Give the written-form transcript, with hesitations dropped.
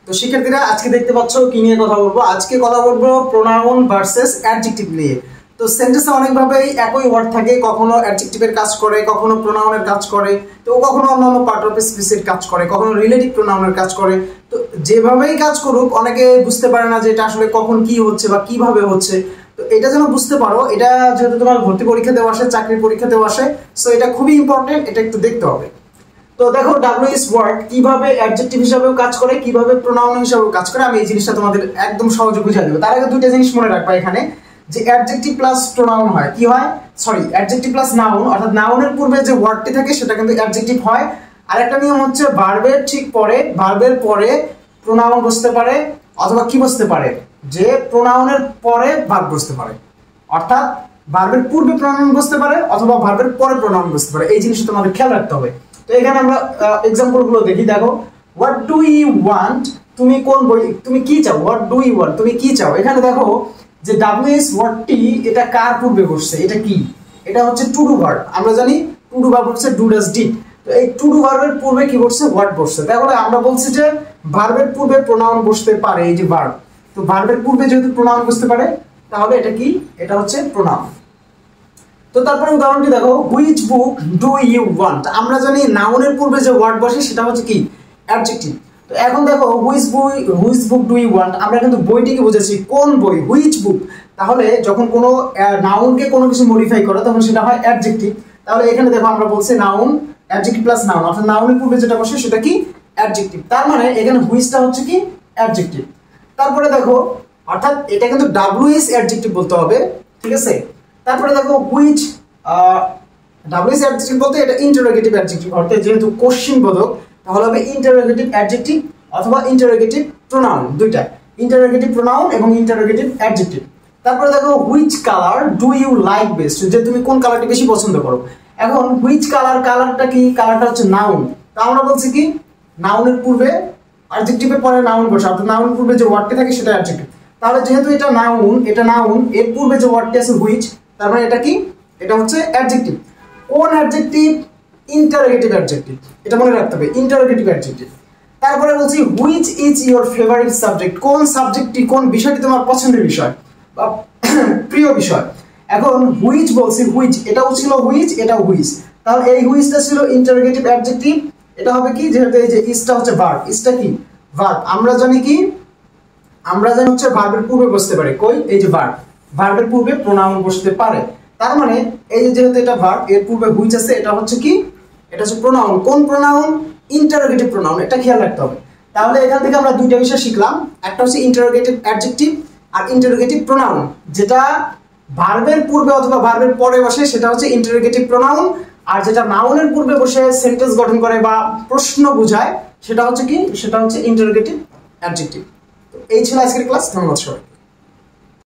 তো শিক্ষার্থীরা আজকে দেখতে পাচ্ছ কি নিয়ে কথা বলবো। আজকে কথা বলবো প্রোনাউন ভার্সেস অ্যাডজেক্টিভ নিয়ে। তো সেন্টেন্সে অনেকভাবেই একই ওয়ার্ড থাকে, কখনো অ্যাডজেক্টিভের কাজ করে, কখনো প্রোনাউনের কাজ করে, তো কখনো অন্যান্য পার্ট অফ স্পিচের কাজ করে, কখনো রিলেটিভ প্রোনাউনের কাজ করে। তো যেভাবেই কাজ করুক অনেকে বুঝতে পারে না যে এটা আসলে কখন কি হচ্ছে বা কিভাবে হচ্ছে। তো এটা যেন বুঝতে পারো, এটা যেহেতু তোমার ভর্তি পরীক্ষা দেওয়া আসে, চাকরির পরীক্ষা দেওয়া আসে, সো এটা খুবই ইম্পর্টেন্ট, এটা একটু দেখতে হবে। তো দেখো ডাব্লিউএস ওয়ার্ড কিভাবে অ্যাডজেক্টিভ হিসেবেও কাজ করে, কিভাবে প্রোনাউন হিসেবেও কাজ করে, আমি এই জিনিসটা তোমাদের একদম সহজে বুঝিয়ে দেবো। তার আগে দুইটা জিনিস মনে রাখবা এখানে, যে অ্যাডজেক্টিভ প্লাস প্রোনাউন হয় কি হয়, সরি অ্যাডজেক্টিভ প্লাস নাউন, অর্থাৎ নাউনের পূর্বে যে ওয়ার্ডটি থাকে সেটা কিন্তু অ্যাডজেক্টিভ হয়। আরেকটা নিয়ম হচ্ছে ভার্বের ঠিক পরে, ভার্বের পরে প্রোনাউন বসতে পারে, অথবা কি বসতে পারে, যে প্রোনাউনের পরে ভার্ব বসতে পারে। অর্থাৎ ভার্বের পূর্বে প্রোনাউন বসতে পারে অথবা ভার্বের পরে প্রোনাউন বসতে পারে। এই জিনিসটা তোমাদের খেয়াল রাখতে হবে। তো এখানে আমরা এক্সাম্পল গুলো দেখি। দেখো, হোয়াট ডু ইউ ওয়ান্ট, তুমি কোন বই, তুমি কি চাও, হোয়াট ডু ইউ ওয়ান্ট, তুমি কি চাও। এখানে দেখো যে ডাব্লিউএস ওয়ার্ডটি এটা কার পূর্বে বসছে, এটা কি, এটা হচ্ছে টু ডু ভার্ব। আমরা জানি টু ডু ভার্ব হচ্ছে ডু ডাজ ডিড। তো এই টু ডু ভার্বের পূর্বে কি বসছে, হোয়াট বসছে। তাহলে আমরা বলছি যে ভার্বের পূর্বে প্রোনাউন বসতে পারে, এই যে ভার্ব। তো ভার্বের পূর্বে যেহেতু প্রোনাউন বসতে পারে তাহলে এটা কি, এটা হচ্ছে প্রোনাউন। তো তারপরে উদাহরণটি দেখো, which book do you want. আমরা জানি নাউনের পূর্বে যে ওয়ার্ড বসে সেটা হচ্ছে কি, অ্যাডজেক্টিভ। তো এখন দেখো which book do you want, আমরা কিন্তু বইটিকে বুঝেছি, কোন বই, হুইচ বুক। তাহলে যখন কোনো নাউনকে কোনো কিছু মডিফাই করে তখন সেটা হয় অ্যাডজেক্টিভ। তাহলে এখানে দেখো আমরা বলছি নাউন, অ্যাডজেক্টিভ প্লাস নাউন, অর্থাৎ নাউনের পূর্বে যেটা বসে সেটা কি, অ্যাডজেক্টিভ। তার মানে এখানে হুইচটা হচ্ছে কি, অ্যাডজেক্টিভ। তারপরে দেখো, অর্থাৎ এটা কিন্তু ডাব্লিউএস অ্যাডজেক্টিভ বলতে হবে, ঠিক আছে। তারপরে দেখো হুইচ, ডাব্লিউএস অ্যাডজেক্টিভ বলতে এটা ইন্টারোগেটিভ অ্যাডজেক্টিভ, অর্থাৎ যেহেতু কোশ্চেন বোধক তাহলে হবে ইন্টারোগেটিভ অ্যাডজেক্টিভ অথবা ইন্টারোগেটিভ প্রোনাউন, দুইটা, ইন্টারোগেটিভ প্রোনাউন এবং ইন্টারোগেটিভ অ্যাডজেক্টিভ। তারপরে দেখো which colour do you like best, যে তুমি কোন কালারটি বেশি পছন্দ করো। এখন হুইচ কালার, কালারটা কি, কালারটা হচ্ছে নাউন। তো আমরা বলছি কি, নাউনের পূর্বে অ্যাডজেক্টিভের পরে নাউন বসে, অর্থাৎ নাউনের পূর্বে যে ওয়ার্ডটি থাকে সেটা অ্যাডজেক্টিভ। তাহলে যেহেতু এটা নাউন, এটা নাউন, এর পূর্বে যে ওয়ার্ডটি আছে হুইচ, তার মানে এটা কি, এটা হচ্ছে অ্যাডজেক্টিভ। কোন অ্যাডজেক্টিভ, ইন্টারোগেটিভ অ্যাডজেক্টিভ, এটা মনে রাখতে হবে, ইন্টারোগেটিভ অ্যাডজেক্টিভ। তারপরে বলছি which is your favourite subject, কোন সাবজেক্টটি, কোন বিষয়টি তোমার পছন্দের বিষয় বা প্রিয় বিষয়। এখন হুইচ বলছি, হুইচ, এটাও ছিল হুইচ, এটাও হুইচ। তাহলে এই হুইচটা ছিল ইন্টারোগেটিভ অ্যাডজেক্টিভ, এটা হবে কি, যেহেতু এই যে ইজটা হচ্ছে ভার্ব, ইজটা কি ভার্ব। আমরা জানি কি, আমরা জানি হচ্ছে ভার্বের পূর্বে বসতে পারে, কই, এই যে ভার্ব, ভার্বের পূর্বে প্রোনাউন বসতে পারে। তার মানে এই যে যেহেতু এটা ভার্ব, এর পূর্বে হুইচ আছে, এটা হচ্ছে কি, এটা হচ্ছে প্রোনাউন। কোন প্রোনাউন, ইন্টারোগেটিভ প্রোনাউন, এটা খেয়াল রাখতে হবে। তাহলে এখান থেকে আমরা দুইটা বিষয় শিখলাম, একটা হচ্ছে ইন্টারোগেটিভ অ্যাডজেক্টিভ আর ইন্টারোগেটিভ প্রোনাউন। যেটা ভার্বের পূর্বে অথবা ভার্বের পরে বসে সেটা হচ্ছে ইন্টারোগেটিভ প্রোনাউন, আর যেটা নাউনের পূর্বে বসে সেন্টেন্স গঠন করে বা প্রশ্ন বোঝায় সেটা হচ্ছে কি, সেটা হচ্ছে ইন্টারোগেটিভ অ্যাডজেক্টিভ। এই ছিল আজকের ক্লাস। ধন্যবাদ সবাই।